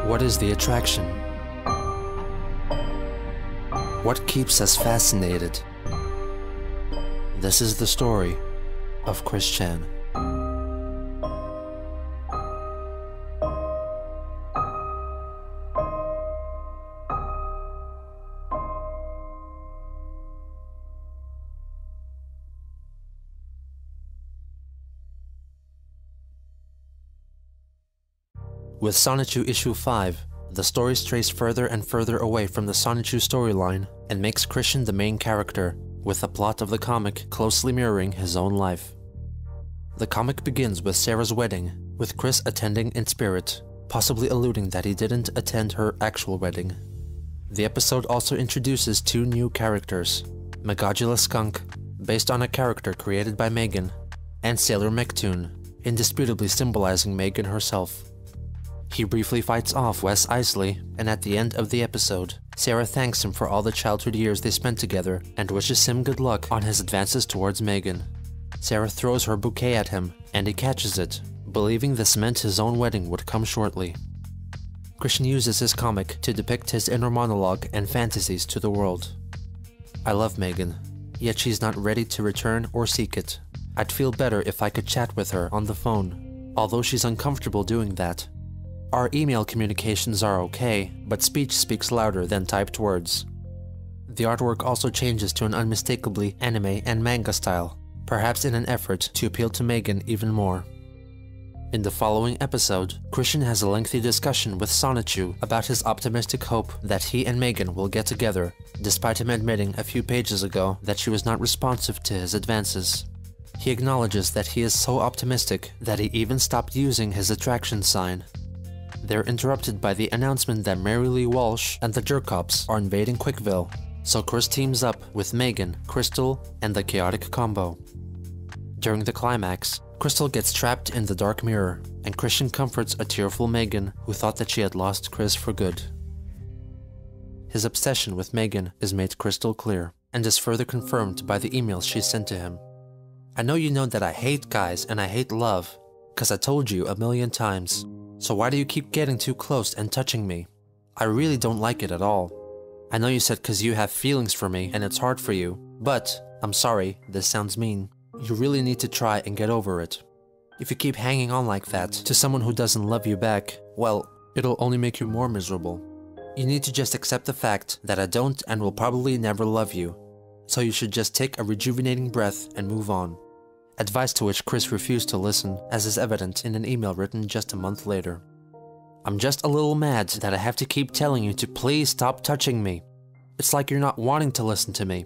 What is the attraction? What keeps us fascinated? This is the story of Chris Chan. With Sonichu Issue 5, the story strays further and further away from the Sonichu storyline and makes Christian the main character, with the plot of the comic closely mirroring his own life. The comic begins with Sarah's wedding, with Chris attending in spirit, possibly alluding that he didn't attend her actual wedding. The episode also introduces two new characters, Megadula Skunk, based on a character created by Megan, and Sailor Mechtoon, indisputably symbolizing Megan herself. He briefly fights off Wes Isley, and at the end of the episode, Sarah thanks him for all the childhood years they spent together and wishes him good luck on his advances towards Megan. Sarah throws her bouquet at him, and he catches it, believing this meant his own wedding would come shortly. Christian uses his comic to depict his inner monologue and fantasies to the world. I love Megan, yet she's not ready to return or seek it. I'd feel better if I could chat with her on the phone, although she's uncomfortable doing that. Our email communications are okay, but speech speaks louder than typed words. The artwork also changes to an unmistakably anime and manga style, perhaps in an effort to appeal to Megan even more. In the following episode, Christian has a lengthy discussion with Sonichu about his optimistic hope that he and Megan will get together, despite him admitting a few pages ago that she was not responsive to his advances. He acknowledges that he is so optimistic that he even stopped using his attraction sign. They're interrupted by the announcement that Mary Lee Walsh and the Jerkops are invading Quickville, so Chris teams up with Megan, Crystal, and the Chaotic Combo. During the climax, Crystal gets trapped in the dark mirror, and Christian comforts a tearful Megan who thought that she had lost Chris for good. His obsession with Megan is made crystal clear, and is further confirmed by the emails she sent to him. I know you know that I hate guys and I hate love, 'cause I told you a million times. So why do you keep getting too close and touching me? I really don't like it at all. I know you said 'cause you have feelings for me and it's hard for you, but, I'm sorry, this sounds mean. You really need to try and get over it. If you keep hanging on like that to someone who doesn't love you back, well, it'll only make you more miserable. You need to just accept the fact that I don't and will probably never love you. So you should just take a rejuvenating breath and move on. Advice to which Chris refused to listen, as is evident in an email written just a month later. I'm just a little mad that I have to keep telling you to please stop touching me. It's like you're not wanting to listen to me.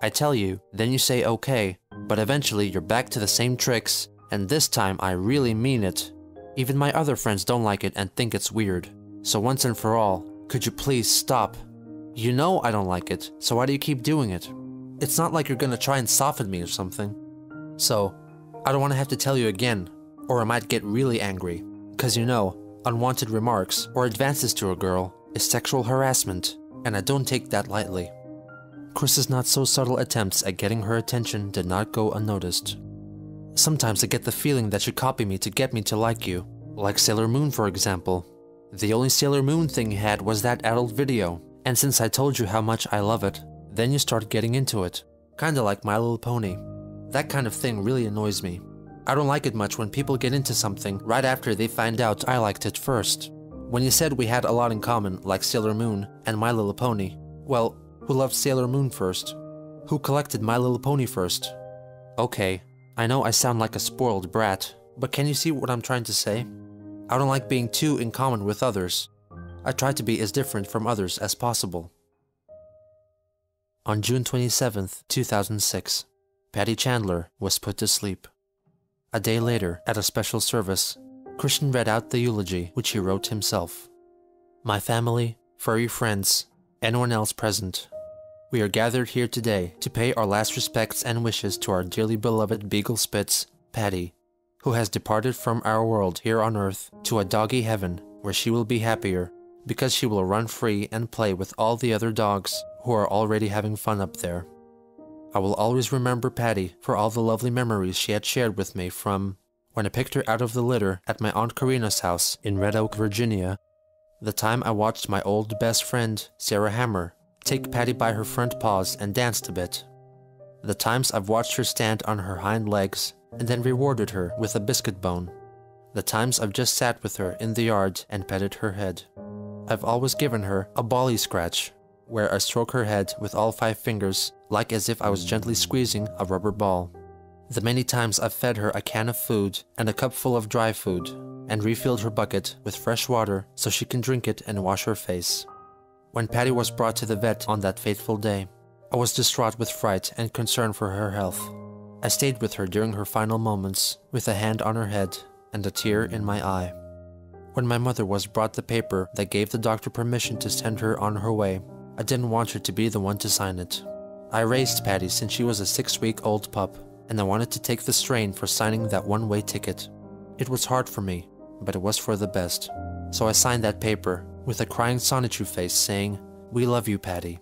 I tell you, then you say okay, but eventually you're back to the same tricks, and this time I really mean it. Even my other friends don't like it and think it's weird. So once and for all, could you please stop? You know I don't like it, so why do you keep doing it? It's not like you're gonna try and soften me or something. So, I don't want to have to tell you again, or I might get really angry, 'cause you know, unwanted remarks or advances to a girl is sexual harassment, and I don't take that lightly. Chris's not so subtle attempts at getting her attention did not go unnoticed. Sometimes I get the feeling that you copy me to get me to like you, like Sailor Moon for example. The only Sailor Moon thing you had was that adult video, and since I told you how much I love it, then you start getting into it, kinda like My Little Pony. That kind of thing really annoys me. I don't like it much when people get into something right after they find out I liked it first. When you said we had a lot in common, like Sailor Moon and My Little Pony, well, who loved Sailor Moon first? Who collected My Little Pony first? Okay, I know I sound like a spoiled brat, but can you see what I'm trying to say? I don't like being too in common with others. I try to be as different from others as possible. On June 27th, 2006, Patty Chandler was put to sleep. A day later, at a special service, Christian read out the eulogy which he wrote himself. My family, furry friends, anyone else present, we are gathered here today to pay our last respects and wishes to our dearly beloved Beagle Spitz, Patty, who has departed from our world here on Earth to a doggy heaven where she will be happier because she will run free and play with all the other dogs who are already having fun up there. I will always remember Patty for all the lovely memories she had shared with me from when I picked her out of the litter at my Aunt Karina's house in Red Oak, Virginia, The time I watched my old best friend, Sarah Hammer, take Patty by her front paws and danced a bit. The times I've watched her stand on her hind legs and then rewarded her with a biscuit bone. The times I've just sat with her in the yard and petted her head. I've always given her a bally scratch, where I stroke her head with all 5 fingers, like as if I was gently squeezing a rubber ball. The many times I've fed her a can of food and a cup full of dry food, and refilled her bucket with fresh water so she can drink it and wash her face. When Patty was brought to the vet on that fateful day, I was distraught with fright and concern for her health. I stayed with her during her final moments, with a hand on her head and a tear in my eye. When my mother was brought the paper that gave the doctor permission to send her on her way, I didn't want her to be the one to sign it. I raised Patty since she was a 6-week-old pup, and I wanted to take the strain for signing that one-way ticket. It was hard for me, but it was for the best. So I signed that paper with a crying Sonichu face saying, "We love you, Patty."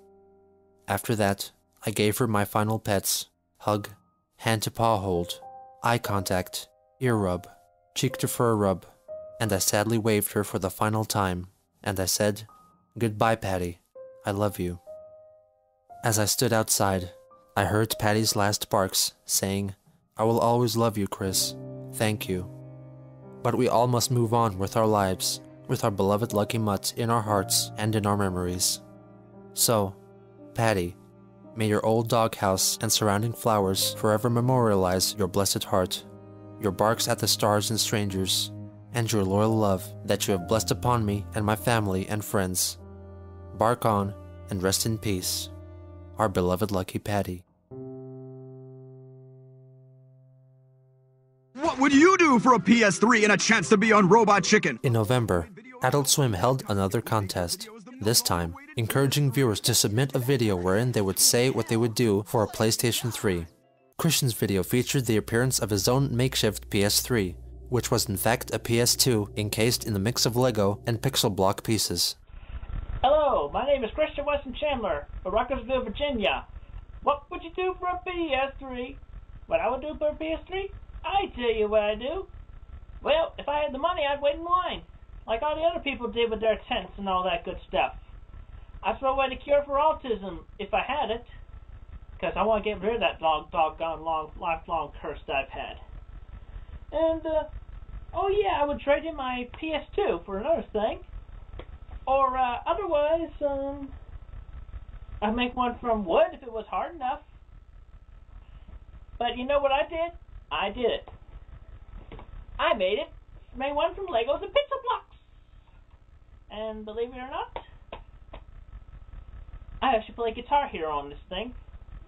After that, I gave her my final pets: hug, hand-to-paw hold, eye contact, ear rub, cheek-to-fur rub, and I sadly waved her for the final time, and I said, "Goodbye, Patty. I love you." As I stood outside, I heard Patty's last barks, saying, "I will always love you, Chris. Thank you." But we all must move on with our lives, with our beloved Lucky Mutt in our hearts and in our memories. So, Patty, may your old doghouse and surrounding flowers forever memorialize your blessed heart, your barks at the stars and strangers, and your loyal love that you have blessed upon me and my family and friends. Bark on and rest in peace, our beloved Lucky Patty. What would you do for a PS3 and a chance to be on Robot Chicken? In November, Adult Swim held another contest, this time encouraging viewers to submit a video wherein they would say what they would do for a PlayStation 3. Christian's video featured the appearance of his own makeshift PS3, which was in fact a PS2 encased in a mix of Lego and pixel block pieces. Hello, my name is Christian Weston Chandler of Rocketsville, Virginia. What would you do for a PS3? What I would do for a PS3? I tell you what I do. Well, if I had the money, I'd wait in line, like all the other people did with their tents and all that good stuff. I'd throw away the cure for autism if I had it, because I want to get rid of that doggone lifelong curse that I've had. And, oh yeah, I would trade in my PS2 for another thing. Or, otherwise, I'd make one from wood if it was hard enough. But you know what I did? I did it. I made one from Legos and pixel blocks. And believe it or not, I actually play Guitar Hero on this thing.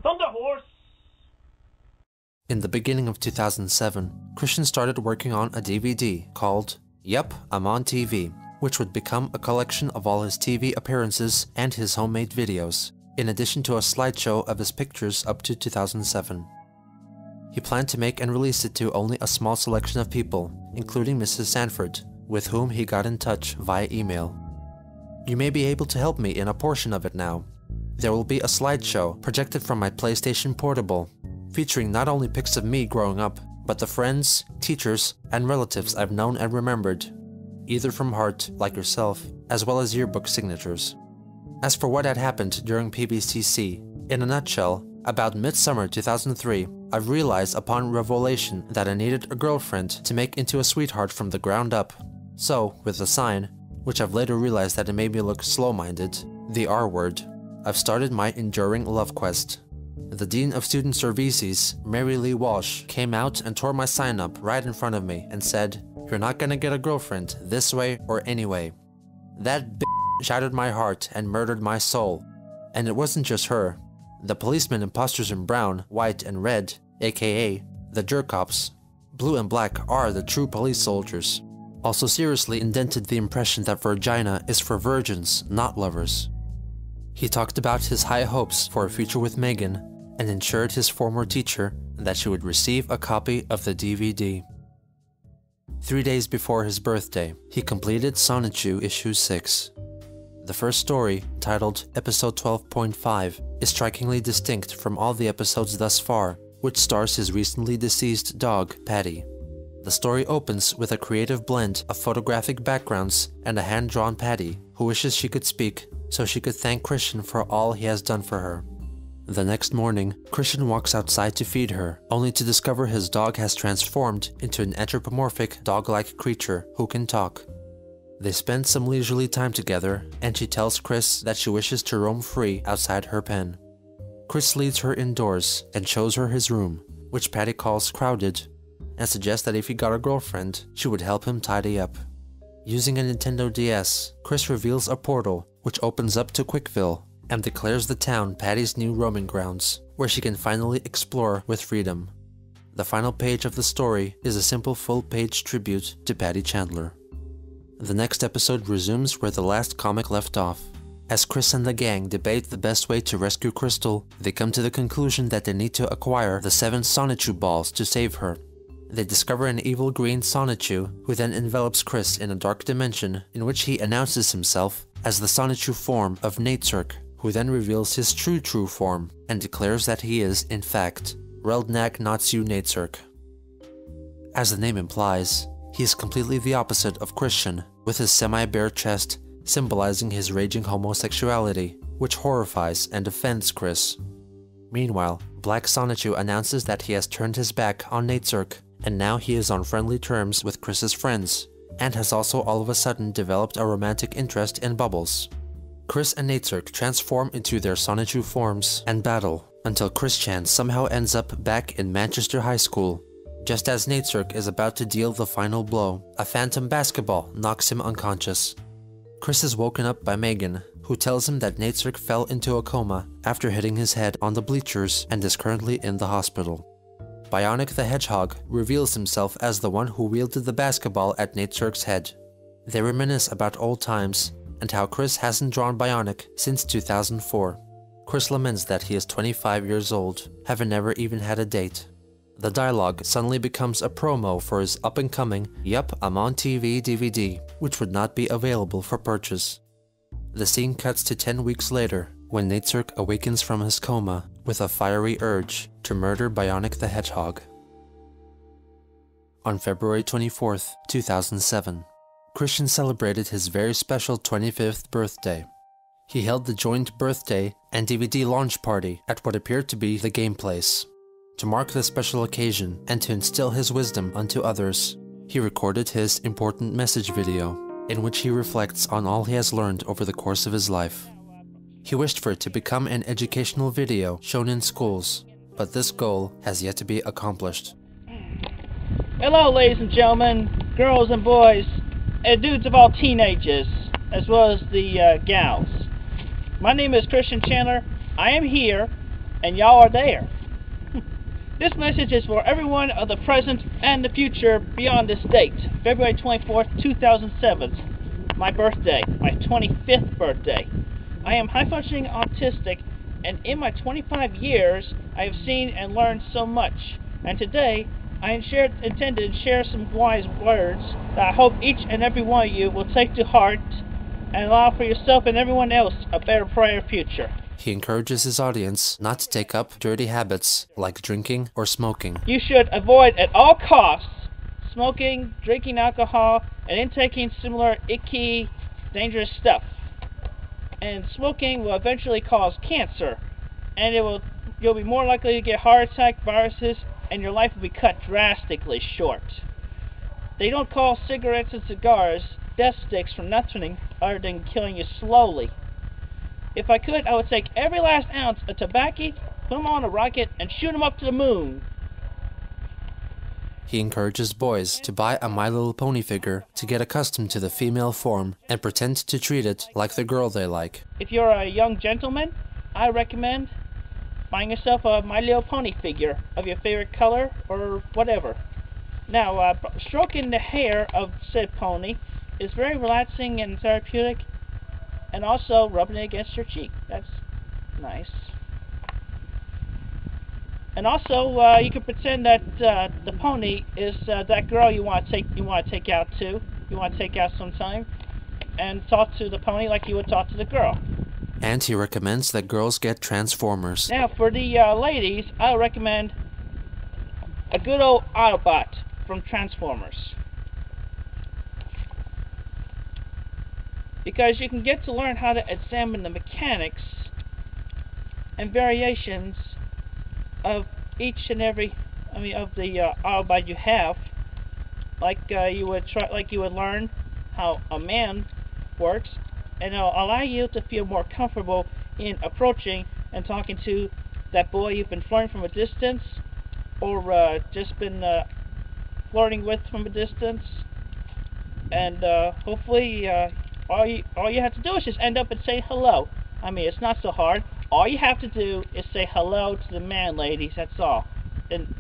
Thunder Horse! In the beginning of 2007, Christian started working on a DVD called Yup, I'm on TV, which would become a collection of all his TV appearances and his homemade videos, in addition to a slideshow of his pictures up to 2007. He planned to make and release it to only a small selection of people, including Mrs. Sanford, with whom he got in touch via email. You may be able to help me in a portion of it now. There will be a slideshow projected from my PlayStation Portable, featuring not only pics of me growing up, but the friends, teachers, and relatives I've known and remembered, either from heart, like yourself, as well as yearbook signatures. As for what had happened during PBCC, in a nutshell, about midsummer 2003, I realized upon revelation that I needed a girlfriend to make into a sweetheart from the ground up. So, with the sign, which I've later realized that it made me look slow-minded, the R word, I've started my enduring love quest. The Dean of Student Services, Mary Lee Walsh, came out and tore my sign up right in front of me and said, "You're not gonna get a girlfriend this way or anyway." That b*** shattered my heart and murdered my soul. And it wasn't just her. The policemen imposters in brown, white, and red, aka the jerk cops, blue and black are the true police soldiers, also seriously indented the impression that Virginia is for virgins, not lovers. He talked about his high hopes for a future with Megan and ensured his former teacher that she would receive a copy of the DVD. 3 days before his birthday, he completed Sonichu Issue 6. The first story, titled Episode 12.5, is strikingly distinct from all the episodes thus far, which stars his recently deceased dog, Patty. The story opens with a creative blend of photographic backgrounds and a hand-drawn Patty, who wishes she could speak so she could thank Christian for all he has done for her. The next morning, Christian walks outside to feed her, only to discover his dog has transformed into an anthropomorphic dog-like creature who can talk. They spend some leisurely time together, and she tells Chris that she wishes to roam free outside her pen. Chris leads her indoors and shows her his room, which Patty calls crowded, and suggests that if he got a girlfriend, she would help him tidy up. Using a Nintendo DS, Chris reveals a portal which opens up to Quickville and declares the town Patty's new roaming grounds, where she can finally explore with freedom. The final page of the story is a simple full-page tribute to Patty Chandler. The next episode resumes where the last comic left off. As Chris and the gang debate the best way to rescue Crystal, they come to the conclusion that they need to acquire the 7 Sonichu balls to save her. They discover an evil green Sonichu, who then envelops Chris in a dark dimension in which he announces himself as the Sonichu form of Natesurk, who then reveals his true form and declares that he is, in fact, Reldnak Natsu Natesurk. As the name implies, he is completely the opposite of Christian, with his semi-bare chest symbolizing his raging homosexuality, which horrifies and offends Chris. Meanwhile, Black Sonichu announces that he has turned his back on Natesurk, and now he is on friendly terms with Chris's friends, and has also all of a sudden developed a romantic interest in Bubbles. Chris and Natesurk transform into their Sonichu forms and battle, until Christian somehow ends up back in Manchester High School. Just as Natesurk is about to deal the final blow, a phantom basketball knocks him unconscious. Chris is woken up by Megan, who tells him that Natesurk fell into a coma after hitting his head on the bleachers and is currently in the hospital. Bionic the Hedgehog reveals himself as the one who wielded the basketball at Natesurk's head. They reminisce about old times and how Chris hasn't drawn Bionic since 2004. Chris laments that he is 25 years old, having never even had a date. The dialogue suddenly becomes a promo for his up-and-coming Yup, I'm on TV DVD, which would not be available for purchase. The scene cuts to 10 weeks later, when Natesurk awakens from his coma with a fiery urge to murder Bionic the Hedgehog. On February 24th, 2007, Christian celebrated his very special 25th birthday. He held the joint birthday and DVD launch party at what appeared to be the game place. To mark the special occasion and to instill his wisdom unto others, he recorded his important message video, in which he reflects on all he has learned over the course of his life. He wished for it to become an educational video shown in schools, but this goal has yet to be accomplished. Hello, ladies and gentlemen, girls and boys, and dudes of all teenagers, as well as the gals. My name is Christian Chandler. I am here, and y'all are there. This message is for everyone of the present and the future beyond this date, February 24th, 2007, my birthday, my 25th birthday. I am high-functioning autistic, and in my 25 years, I have seen and learned so much. And today, I intended to share some wise words that I hope each and every one of you will take to heart and allow for yourself and everyone else a better, brighter future. He encourages his audience not to take up dirty habits like drinking or smoking. You should avoid at all costs smoking, drinking alcohol, and intaking similar icky, dangerous stuff. And smoking will eventually cause cancer, and you'll be more likely to get heart attack, viruses, and your life will be cut drastically short. They don't call cigarettes and cigars death sticks for nothing other than killing you slowly. If I could, I would take every last ounce of tobacco, put them on a rocket, and shoot them up to the moon. He encourages boys to buy a My Little Pony figure to get accustomed to the female form and pretend to treat it like the girl they like. If you're a young gentleman, I recommend buying yourself a My Little Pony figure of your favorite color or whatever. Now, stroking the hair of said pony is very relaxing and therapeutic, and also rubbing it against your cheek. That's nice. And also, you can pretend that the pony is that girl you want to take out to. You want to take out sometime, and talk to the pony like you would talk to the girl. And he recommends that girls get Transformers. Now, for the ladies, I recommend a good old Autobot from Transformers. because you can get to learn how to examine the mechanics and variations of each and every, of the autobot you have, like you would learn how a man works, and it'll allow you to feel more comfortable in approaching and talking to that boy you've been flirting from a distance, or just been flirting with from a distance, and hopefully all you have to do is just end up and say hello. It's not so hard. All you have to do is say hello to the man, ladies, that's all. And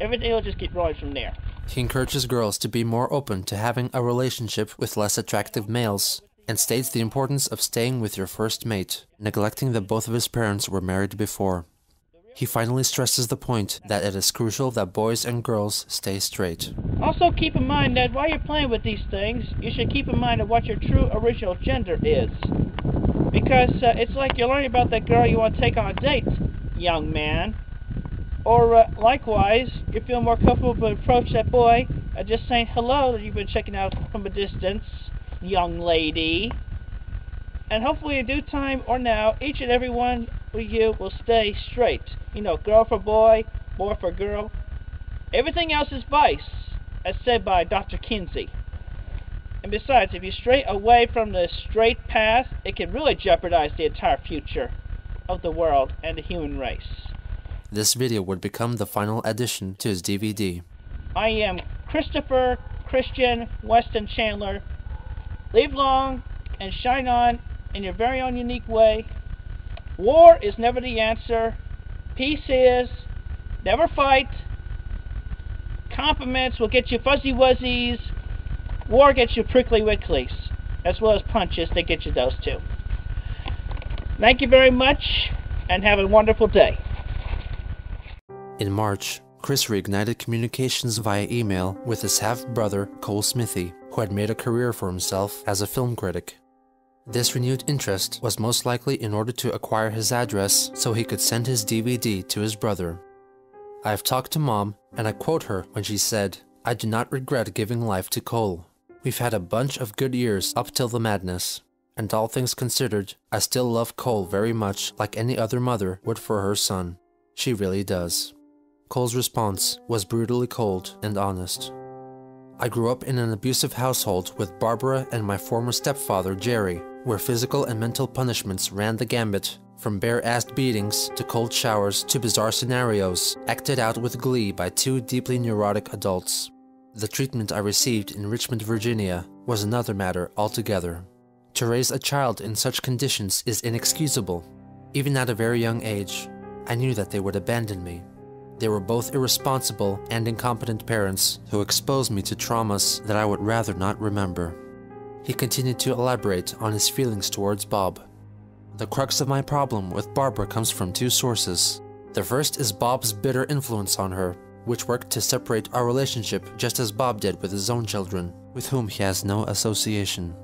everything will just get rolling from there. He encourages girls to be more open to having a relationship with less attractive males, and states the importance of staying with your first mate, neglecting that both of his parents were married before. He finally stresses the point that it is crucial that boys and girls stay straight. Also keep in mind that while you're playing with these things, you should keep in mind of what your true original gender is. Because it's like you're learning about that girl you want to take on a date, young man. Or likewise, you feel more comfortable to approach that boy just saying hello that you've been checking out from a distance, young lady. And hopefully in due time or now, each and every one of you will stay straight. Girl for boy, boy for girl. Everything else is vice, as said by Dr. Kinsey. And besides, if you stray away from the straight path, it can really jeopardize the entire future of the world and the human race. This video would become the final addition to his DVD. I am Christian Weston Chandler. Live long and shine on in your very own unique way. War is never the answer. Peace is. Never fight. Compliments will get you fuzzy wuzzies. War gets you prickly wicklies, as well as punches that get you those too. Thank you very much, and have a wonderful day. In March, Chris reignited communications via email with his half-brother Cole Smithy, who had made a career for himself as a film critic. This renewed interest was most likely in order to acquire his address so he could send his DVD to his brother. I have talked to Mom, and I quote her when she said, "I do not regret giving life to Cole. We've had a bunch of good years up till the madness, and all things considered, I still love Cole very much like any other mother would for her son. She really does." Cole's response was brutally cold and honest. I grew up in an abusive household with Barbara and my former stepfather, Jerry, where physical and mental punishments ran the gambit, from bare-assed beatings to cold showers to bizarre scenarios, acted out with glee by two deeply neurotic adults. The treatment I received in Richmond, Virginia, was another matter altogether. To raise a child in such conditions is inexcusable. Even at a very young age, I knew that they would abandon me. They were both irresponsible and incompetent parents who exposed me to traumas that I would rather not remember. He continued to elaborate on his feelings towards Bob. The crux of my problem with Barbara comes from two sources. The first is Bob's bitter influence on her, which worked to separate our relationship just as Bob did with his own children, with whom he has no association.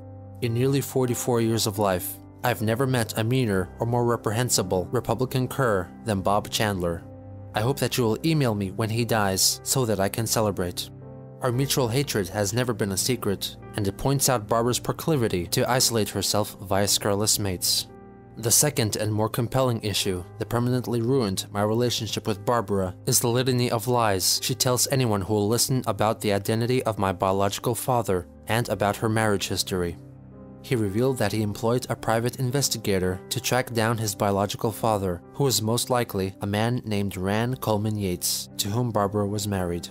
In nearly 44 years of life, I've never met a meaner or more reprehensible Republican cur than Bob Chandler. I hope that you will email me when he dies so that I can celebrate. Our mutual hatred has never been a secret, and it points out Barbara's proclivity to isolate herself via scurrilous mates. The second and more compelling issue that permanently ruined my relationship with Barbara is the litany of lies she tells anyone who will listen about the identity of my biological father and about her marriage history. He revealed that he employed a private investigator to track down his biological father, who was most likely a man named Rand Coleman Yates, to whom Barbara was married.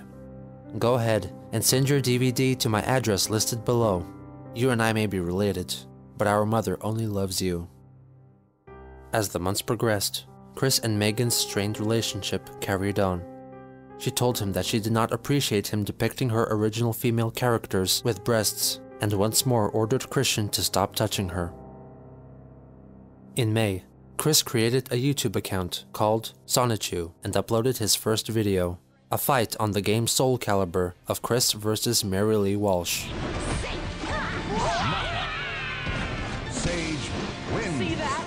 Go ahead and send your DVD to my address listed below. You and I may be related, but our mother only loves you. As the months progressed, Chris and Megan's strained relationship carried on. She told him that she did not appreciate him depicting her original female characters with breasts, and once more ordered Christian to stop touching her. In May, Chris created a YouTube account called Sonichu and uploaded his first video, a fight on the game Soul Calibur of Chris versus Mary Lee Walsh. Sage wins. See that?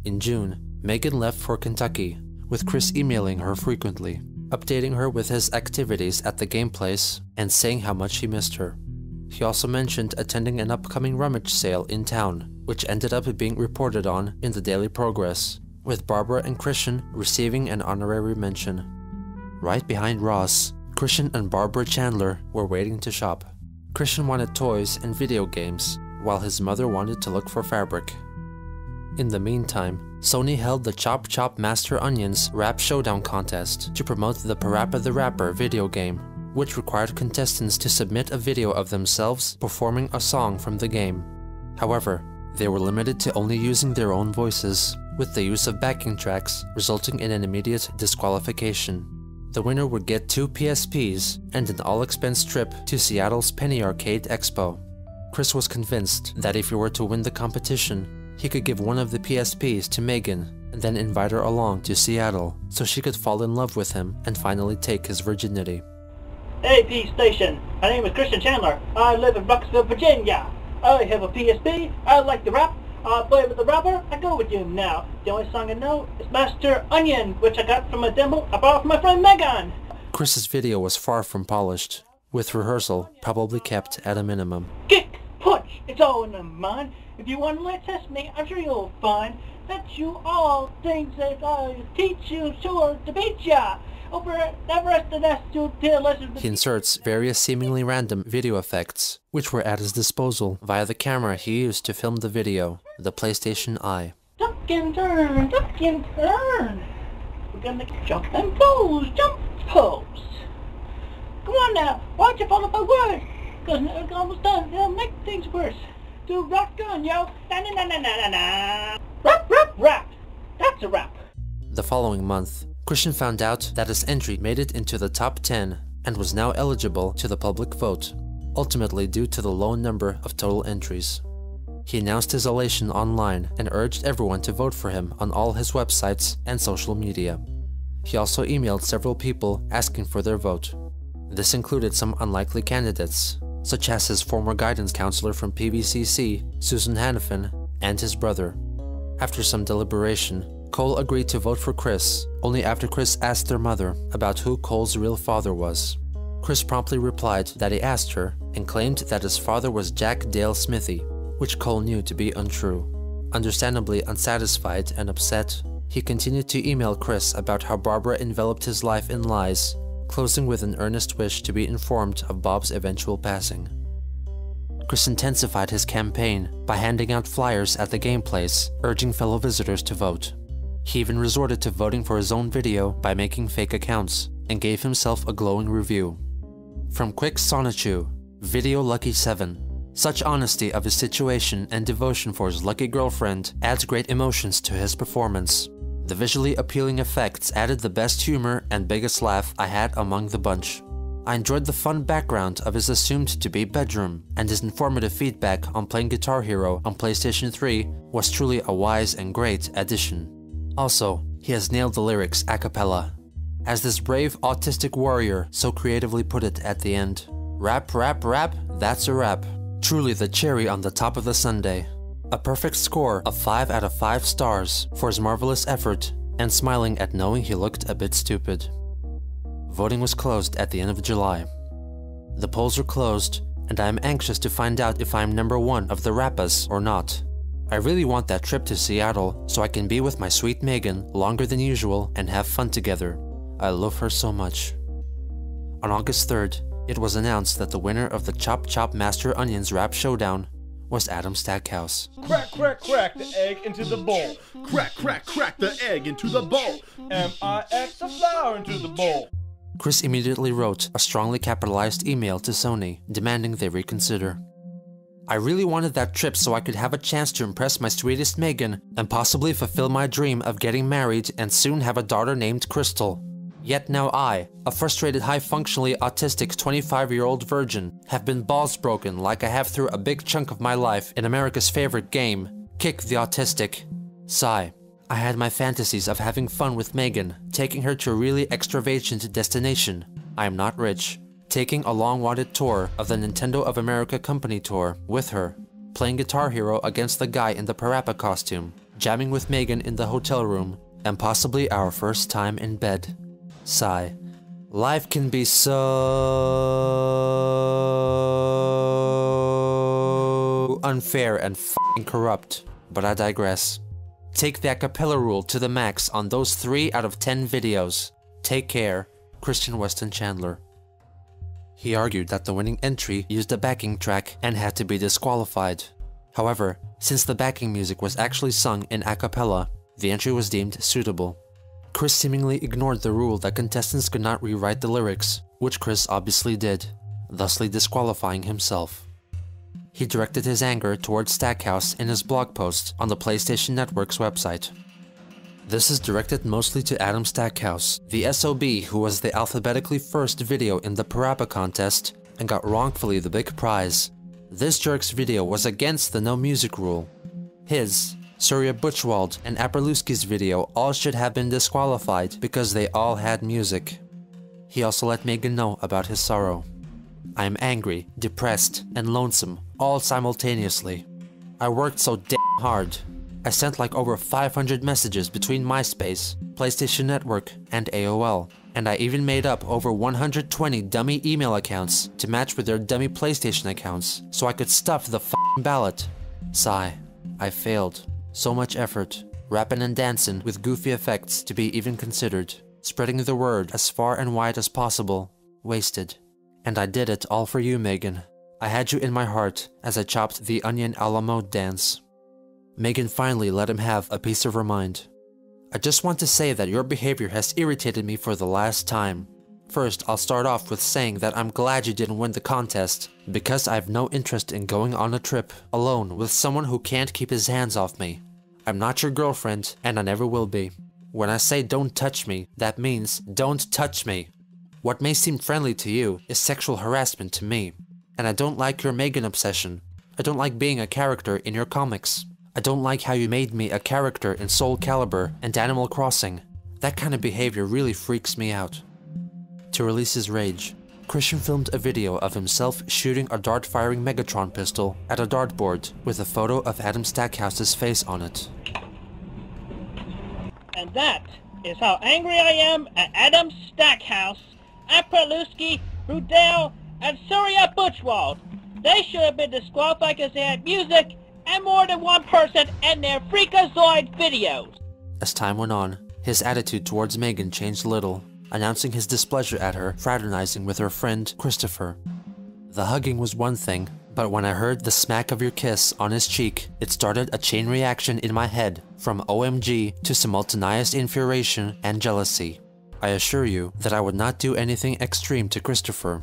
In June, Megan left for Kentucky, with Chris emailing her frequently, updating her with his activities at the game place and saying how much he missed her. He also mentioned attending an upcoming rummage sale in town, which ended up being reported on in the Daily Progress, with Barbara and Christian receiving an honorary mention. Right behind Ross, Christian and Barbara Chandler were waiting to shop. Christian wanted toys and video games, while his mother wanted to look for fabric. In the meantime, Sony held the Chop Chop Master Onions Rap Showdown contest to promote the Parappa the Rapper video game, which required contestants to submit a video of themselves performing a song from the game. However, they were limited to only using their own voices, with the use of backing tracks resulting in an immediate disqualification. The winner would get 2 PSPs and an all-expense trip to Seattle's Penny Arcade Expo. Chris was convinced that if he were to win the competition, he could give one of the PSPs to Megan and then invite her along to Seattle so she could fall in love with him and finally take his virginity. AP Station, my name is Christian Chandler. I live in Rockville, Virginia. I have a PSP, I like the rap, I play with the rapper, I go with you now. The only song I know is Master Onion, which I got from a demo I bought from my friend Megan. Chris's video was far from polished, with rehearsal probably kept at a minimum. Kick, punch, it's all in the mind. If you want to test me, I'm sure you'll find that you all things that I teach you sure to beat ya. Over the rest of that He inserts various seemingly random video effects, which were at his disposal via the camera he used to film the video, the PlayStation Eye. Duck and turn, duck and turn. We're gonna jump and pose, jump, pose. Come on now, why don't you follow my word? Cause it's almost done, it'll make things worse. Do rock on, yo. Na na na na na na. Rap, rap, rap. That's a rap. The following month, Christian found out that his entry made it into the top 10 and was now eligible to the public vote, ultimately due to the low number of total entries. He announced his elation online and urged everyone to vote for him on all his websites and social media. He also emailed several people asking for their vote. This included some unlikely candidates, such as his former guidance counselor from PVCC, Susan Hannafin, and his brother. After some deliberation, Cole agreed to vote for Chris, only after Chris asked their mother about who Cole's real father was. Chris promptly replied that he asked her and claimed that his father was Jack Dale Smithy, which Cole knew to be untrue. Understandably unsatisfied and upset, he continued to email Chris about how Barbara enveloped his life in lies, closing with an earnest wish to be informed of Bob's eventual passing. Chris intensified his campaign by handing out flyers at the game place, urging fellow visitors to vote. He even resorted to voting for his own video by making fake accounts, and gave himself a glowing review. From Quick Sonichu, Video Lucky 7. Such honesty of his situation and devotion for his lucky girlfriend adds great emotions to his performance. The visually appealing effects added the best humor and biggest laugh I had among the bunch. I enjoyed the fun background of his assumed-to-be bedroom, and his informative feedback on playing Guitar Hero on PlayStation 3 was truly a wise and great addition. Also, he has nailed the lyrics a cappella. As this brave autistic warrior so creatively put it at the end, rap, rap, rap, that's a rap. Truly the cherry on the top of the sundae. A perfect score of 5 out of 5 stars for his marvelous effort, and smiling at knowing he looked a bit stupid. Voting was closed at the end of July. The polls are closed, and I am anxious to find out if I am number 1 of the Rappas or not. I really want that trip to Seattle so I can be with my sweet Megan longer than usual and have fun together. I love her so much. On August 3rd, it was announced that the winner of the Chop Chop Master Onions Rap Showdown was Adam Stackhouse. Crack, crack, crack the egg into the bowl. Crack, crack, crack the egg into the bowl. M-I-X the flour into the bowl. Chris immediately wrote a strongly capitalized email to Sony, demanding they reconsider. I really wanted that trip so I could have a chance to impress my sweetest Megan and possibly fulfill my dream of getting married and soon have a daughter named Crystal. Yet now I, a frustrated high-functionally autistic 25-year-old virgin, have been balls broken like I have through a big chunk of my life in America's favorite game, Kick the Autistic. Sigh. I had my fantasies of having fun with Megan, taking her to a really extravagant destination. I am not rich. Taking a long-wanted tour of the Nintendo of America Company Tour with her, playing Guitar Hero against the guy in the Parappa costume, jamming with Megan in the hotel room, and possibly our first time in bed. Sigh. Life can be so unfair and f***ing corrupt, but I digress. Take the a cappella rule to the max on those 3 out of 10 videos. Take care, Christian Weston Chandler. He argued that the winning entry used a backing track and had to be disqualified. However, since the backing music was actually sung in a cappella, the entry was deemed suitable. Chris seemingly ignored the rule that contestants could not rewrite the lyrics, which Chris obviously did, thusly disqualifying himself. He directed his anger towards Stackhouse in his blog post on the PlayStation Network's website. This is directed mostly to Adam Stackhouse, the SOB who was the alphabetically first video in the Parappa contest and got wrongfully the big prize. This jerk's video was against the no music rule. His, Surya Butchwald, and Aperluski's video all should have been disqualified because they all had music. He also let Megan know about his sorrow. I am angry, depressed, and lonesome, all simultaneously. I worked so damn hard. I sent like over 500 messages between MySpace, PlayStation Network, and AOL, and I even made up over 120 dummy email accounts to match with their dummy PlayStation accounts so I could stuff the f***ing ballot. Sigh. I failed. So much effort, rapping and dancing with goofy effects to be even considered, spreading the word as far and wide as possible, wasted. And I did it all for you, Megan. I had you in my heart as I chopped the onion a la mode dance. Megan finally let him have a piece of her mind. I just want to say that your behavior has irritated me for the last time. First, I'll start off with saying that I'm glad you didn't win the contest, because I have no interest in going on a trip alone with someone who can't keep his hands off me. I'm not your girlfriend, and I never will be. When I say don't touch me, that means don't touch me. What may seem friendly to you is sexual harassment to me. And I don't like your Megan obsession. I don't like being a character in your comics. I don't like how you made me a character in Soul Calibur and Animal Crossing. That kind of behavior really freaks me out. To release his rage, Christian filmed a video of himself shooting a dart-firing Megatron pistol at a dartboard with a photo of Adam Stackhouse's face on it. And that is how angry I am at Adam Stackhouse, Aperluski, Rudell, and Surya Butchwald. They should have been disqualified because they had music and more than one person in their Freakazoid videos. As time went on, his attitude towards Megan changed little, announcing his displeasure at her fraternizing with her friend Christopher. The hugging was one thing, but when I heard the smack of your kiss on his cheek, it started a chain reaction in my head from OMG to simultaneous infuriation and jealousy. I assure you that I would not do anything extreme to Christopher.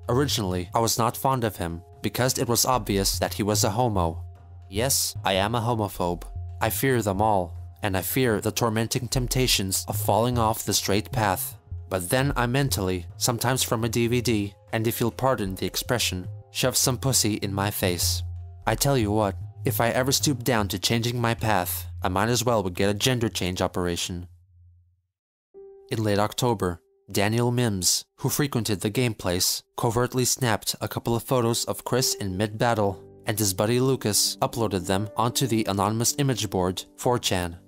Originally, I was not fond of him because it was obvious that he was a homo. Yes, I am a homophobe. I fear them all, and I fear the tormenting temptations of falling off the straight path. But then I mentally, sometimes from a DVD, and if you'll pardon the expression, shove some pussy in my face. I tell you what, if I ever stoop down to changing my path, I might as well would get a gender change operation. In late October, Daniel Mims, who frequented the game place, covertly snapped a couple of photos of Chris in mid-battle, and his buddy Lucas uploaded them onto the anonymous image board 4chan.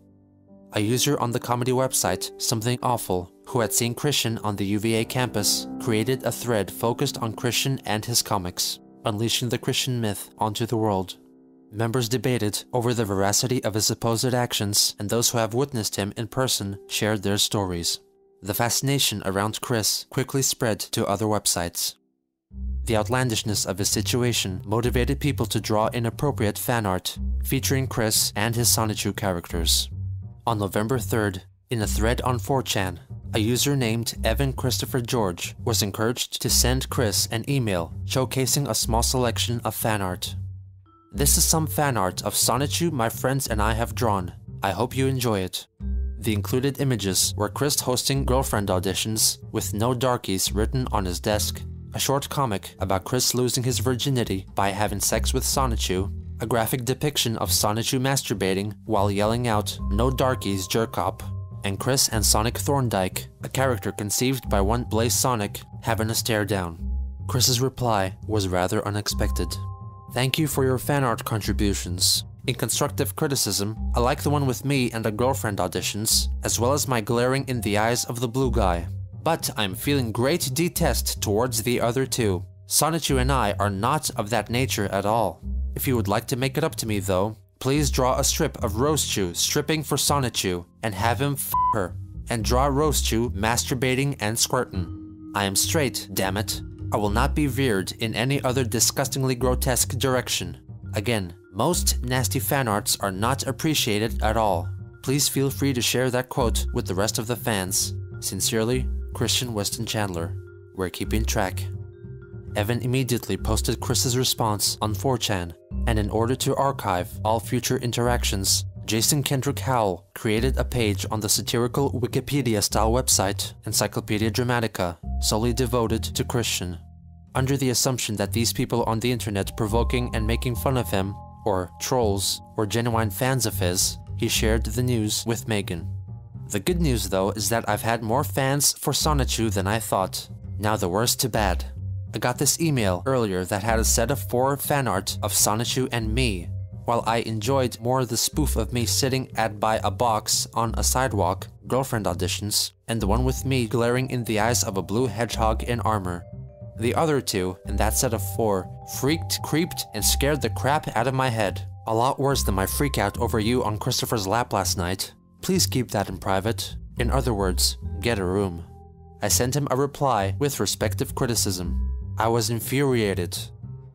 A user on the comedy website Something Awful, who had seen Christian on the UVA campus, created a thread focused on Christian and his comics, unleashing the Christian myth onto the world. Members debated over the veracity of his supposed actions, and those who have witnessed him in person shared their stories. The fascination around Chris quickly spread to other websites. The outlandishness of his situation motivated people to draw inappropriate fan art, featuring Chris and his Sonichu characters. On November 3rd, in a thread on 4chan, a user named Evan Christopher George was encouraged to send Chris an email showcasing a small selection of fan art. This is some fan art of Sonichu my friends and I have drawn. I hope you enjoy it. The included images were Chris hosting girlfriend auditions with no darkies written on his desk, a short comic about Chris losing his virginity by having sex with Sonichu, a graphic depiction of Sonichu masturbating while yelling out, "No darkies, jerk-op," and Chris and Sonic Thorndike, a character conceived by one Blaze Sonic, having a stare down. Chris's reply was rather unexpected. Thank you for your fan art contributions. In constructive criticism, I like the one with me and a girlfriend auditions, as well as my glaring in the eyes of the blue guy. But I'm feeling great detest towards the other two. Sonichu and I are not of that nature at all. If you would like to make it up to me though, please draw a strip of Rosechu stripping for Sonichu and have him f her. And draw Rosechu masturbating and squirtin'. I am straight, damn it. I will not be veered in any other disgustingly grotesque direction. Again, most nasty fan arts are not appreciated at all. Please feel free to share that quote with the rest of the fans. Sincerely, Christian Weston Chandler. We're keeping track. Evan immediately posted Chris's response on 4chan, and in order to archive all future interactions, Jason Kendrick Howell created a page on the satirical Wikipedia-style website, Encyclopedia Dramatica, solely devoted to Christian. Under the assumption that these people on the internet provoking and making fun of him, or trolls, or genuine fans of his, he shared the news with Megan. The good news though is that I've had more fans for Sonichu than I thought. Now the worst to bad. I got this email earlier that had a set of 4 fan art of Sonichu and me. While I enjoyed more the spoof of me sitting by a box on a sidewalk, girlfriend auditions, and the one with me glaring in the eyes of a blue hedgehog in armor. The other 2, in that set of 4, freaked, creeped, and scared the crap out of my head. A lot worse than my freakout over you on Christopher's lap last night. Please keep that in private. In other words, get a room. I sent him a reply with respective criticism. I was infuriated.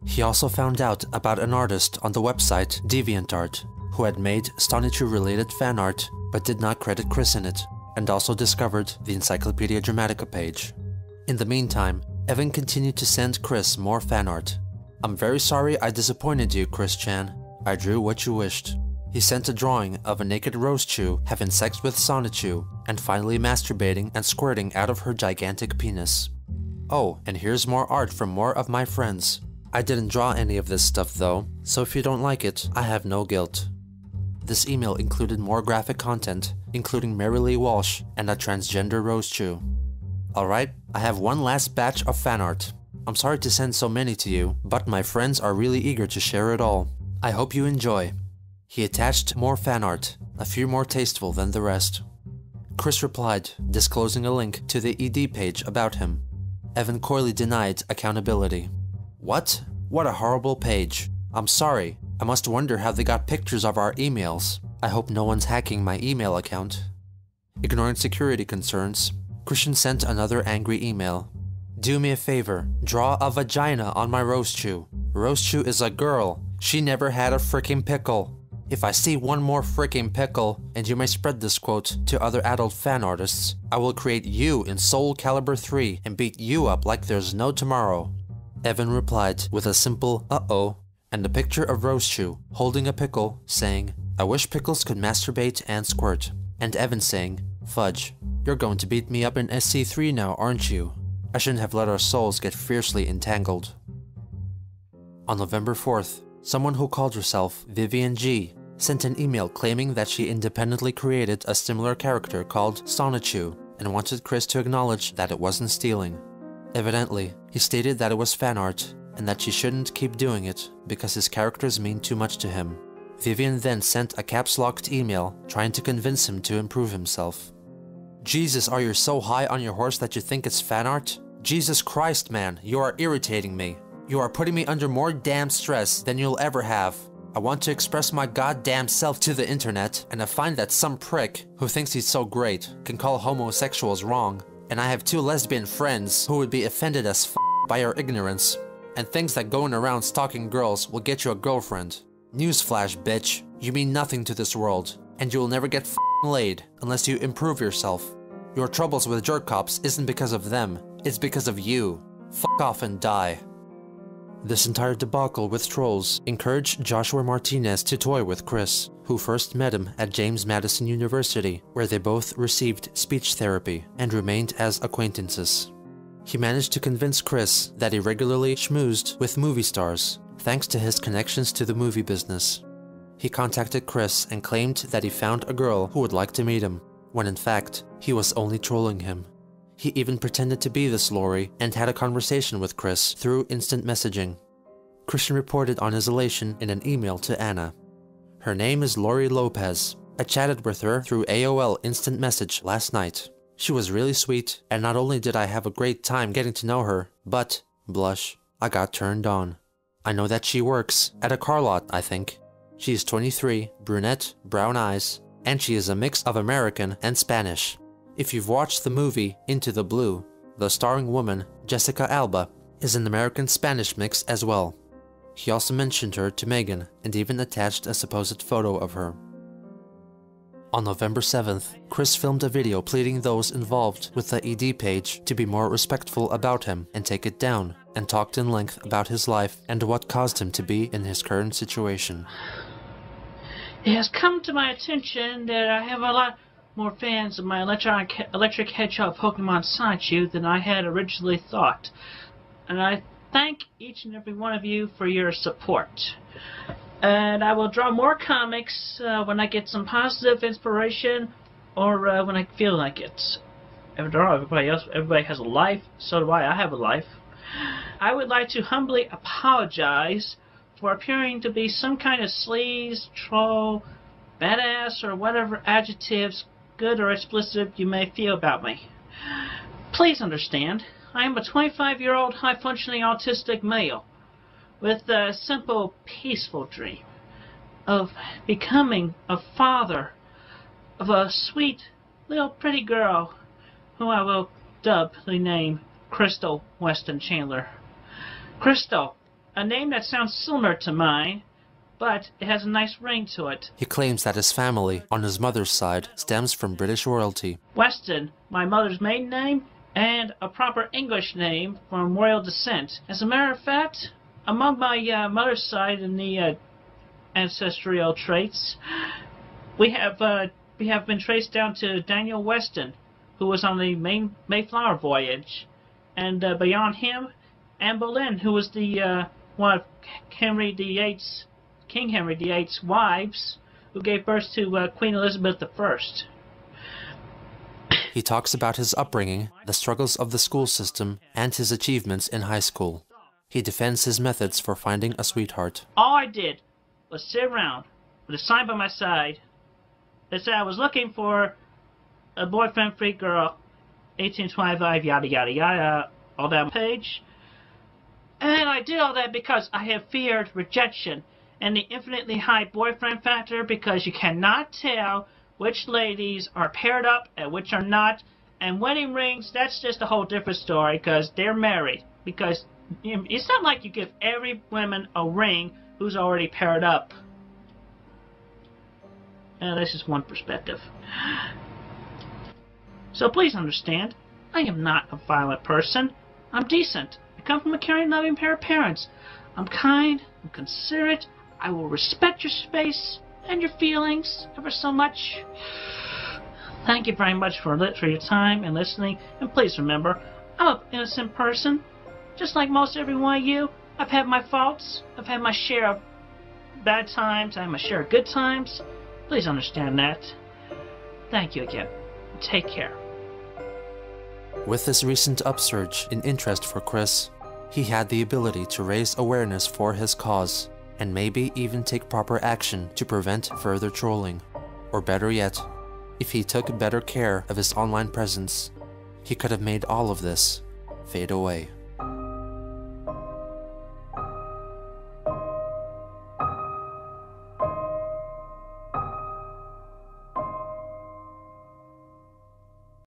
He also found out about an artist on the website DeviantArt who had made Sonichu-related fan art but did not credit Chris in it, and also discovered the Encyclopedia Dramatica page. In the meantime, Evan continued to send Chris more fan art. I'm very sorry I disappointed you, Chris-chan. I drew what you wished. He sent a drawing of a naked Rosechu having sex with Sonichu and finally masturbating and squirting out of her gigantic penis. Oh, and here's more art from more of my friends. I didn't draw any of this stuff though, so if you don't like it, I have no guilt. This email included more graphic content, including Mary Lee Walsh and a transgender Rosechu. Alright, I have one last batch of fan art. I'm sorry to send so many to you, but my friends are really eager to share it all. I hope you enjoy. He attached more fan art, a few more tasteful than the rest. Chris replied, disclosing a link to the ED page about him. Evan coyly denied accountability. What? What a horrible page. I'm sorry. I must wonder how they got pictures of our emails. I hope no one's hacking my email account. Ignoring security concerns, Christian sent another angry email. Do me a favor, draw a vagina on my Rosechu. Rosechu is a girl. She never had a frickin' pickle. If I see one more frickin' pickle, and you may spread this quote to other adult fan artists, I will create you in Soul Calibur 3 and beat you up like there's no tomorrow. Evan replied with a simple uh-oh and a picture of Rosechu holding a pickle saying, I wish pickles could masturbate and squirt. And Evan saying, fudge, you're going to beat me up in SC3 now, aren't you? I shouldn't have let our souls get fiercely entangled. On November 4th, someone who called herself Vivian G sent an email claiming that she independently created a similar character called Sonichu and wanted Chris to acknowledge that it wasn't stealing. Evidently, he stated that it was fan art and that she shouldn't keep doing it because his characters mean too much to him. Vivian then sent a caps-locked email trying to convince him to improve himself. Jesus, are you so high on your horse that you think it's fan art? Jesus Christ, man, you are irritating me. You are putting me under more damn stress than you'll ever have. I want to express my goddamn self to the internet, and I find that some prick who thinks he's so great can call homosexuals wrong. And I have 2 lesbian friends who would be offended as f by your ignorance. And things like going around stalking girls will get you a girlfriend. Newsflash, bitch. You mean nothing to this world. And you will never get laid unless you improve yourself. Your troubles with jerk cops isn't because of them. It's because of you. Fuck off and die. This entire debacle with trolls encouraged Joshua Martinez to toy with Chris, who first met him at James Madison University, where they both received speech therapy and remained as acquaintances. He managed to convince Chris that he regularly schmoozed with movie stars, thanks to his connections to the movie business. He contacted Chris and claimed that he found a girl who would like to meet him, when in fact, he was only trolling him. He even pretended to be this Lori and had a conversation with Chris through instant messaging. Christian reported on his elation in an email to Anna. Her name is Lori Lopez. I chatted with her through AOL Instant Message last night. She was really sweet, and not only did I have a great time getting to know her, but, blush, I got turned on. I know that she works at a car lot, I think. She is 23, brunette, brown eyes, and she is a mix of American and Spanish. If you've watched the movie Into the Blue, the starring woman, Jessica Alba, is an American-Spanish mix as well. He also mentioned her to Megan and even attached a supposed photo of her. On November 7th, Chris filmed a video pleading those involved with the ED page to be more respectful about him and take it down, and talked in length about his life and what caused him to be in his current situation. It has come to my attention that I have a lot more fans of my electric hedgehog Pokemon Sonichu than I had originally thought, and I thank each and every one of you for your support. And I will draw more comics when I get some positive inspiration or when I feel like it. After all, everybody has a life, so do I. I have a life. I would like to humbly apologize for appearing to be some kind of sleaze, troll, badass, or whatever adjectives, good or explicit, you may feel about me. Please understand, I am a 25-year-old high-functioning autistic male with a simple, peaceful dream of becoming a father of a sweet, little pretty girl who I will dub the name Christian Weston Chandler. Crystal, a name that sounds similar to mine, but it has a nice ring to it. He claims that his family, on his mother's side, stems from British royalty. Weston, my mother's maiden name, and a proper English name from royal descent. As a matter of fact, among my mother's side in the ancestral traits, we have been traced down to Daniel Weston, who was on the Mayflower voyage, and beyond him, Anne Boleyn, who was the one of King Henry VIII's wives, who gave birth to Queen Elizabeth I. He talks about his upbringing, the struggles of the school system, and his achievements in high school. He defends his methods for finding a sweetheart. All I did was sit around with a sign by my side that said I was looking for a boyfriend-free girl, 1825, yada yada yada, all that page. And I did all that because I have feared rejection and the infinitely high boyfriend factor, because you cannot tell which ladies are paired up and which are not. And wedding rings, that's just a whole different story, because they're married. Because it's not like you give every woman a ring who's already paired up. That's just one perspective. So please understand, I am not a violent person. I'm decent. I come from a caring, loving pair of parents. I'm kind, I'm considerate, I will respect your space and your feelings ever so much. Thank you very much for your time and listening, and please remember, I'm an innocent person. Just like most every one of you, I've had my faults, I've had my share of bad times, I have my share of good times. Please understand that. Thank you again. Take care. With this recent upsurge in interest for Chris, he had the ability to raise awareness for his cause, and maybe even take proper action to prevent further trolling. Or better yet, if he took better care of his online presence, he could have made all of this fade away.